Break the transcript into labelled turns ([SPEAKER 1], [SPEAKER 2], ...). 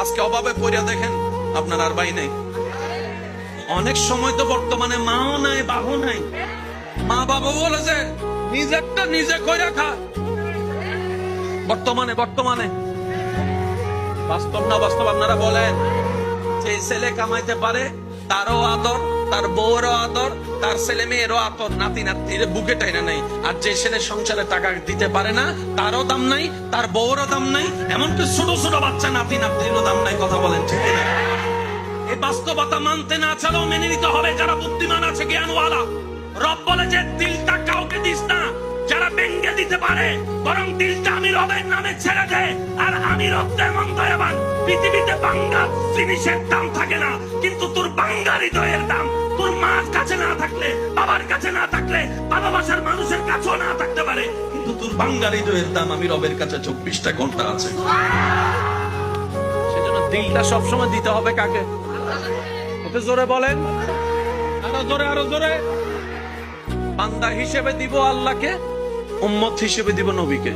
[SPEAKER 1] আজকে অভাবে পড়িয়া দেখেন আপনার আর ভাই নেই। অনেক সময় তো বর্তমানে মাও নাই, বাবু নাই। মা বাবা বলেছে নিজেরটা নিজে কইরা খা। বর্তমানে বাস্তব না বাস্তব আপনারা বলেন। যে ছেলে কামাইতে পারে তারও আদর, তার বউরও আদর, তার ছেলে মেয়েরও আদর, নাতি নাতির বুকে টাইনা নাই। আর যে ছেলে সংসারে টাকা দিতে পারে না তারও দাম নাই, তার বউরও দাম নাই, এমনকি ছোট ছোট বাচ্চা নাতি নাতিরও দাম নাই। কথা বলেন ঠিক না? এই বাস্তবতা মানতে না চালেও মেনে নিতে হবে যারা বুদ্ধিমান আছে, জ্ঞানওয়ালা। রব বলে যে দিলটা কাউকে দিস না যারা ব্যঙ্গে দিতে পারে, বরং দিলটা আমি রবের নামে ছেড়ে দে। আর আমি রব যেমন দয়াবান, পৃথিবীতে বাঙ্গা জিনিসের দাম থাকে না, কিন্তু তোর বাঙ্গা হৃদয়ের দাম তোর মার কাছে না থাকলে, বাবার কাছে না থাকলে, ভালোবাসার মানুষের কাছেও না থাকতে পারে, কিন্তু তোর বাঙ্গা হৃদয়ের দাম আমি রবের কাছে 24টা ঘন্টা আছে। সেজন্য দিলটা সবসময় দিতে হবে কাকে? ওকে জোরে বলেন, আরো জোরে। বান্দা হিসেবে দিব আল্লাহকে, উম্মত হিসেবে দিব নবীকে।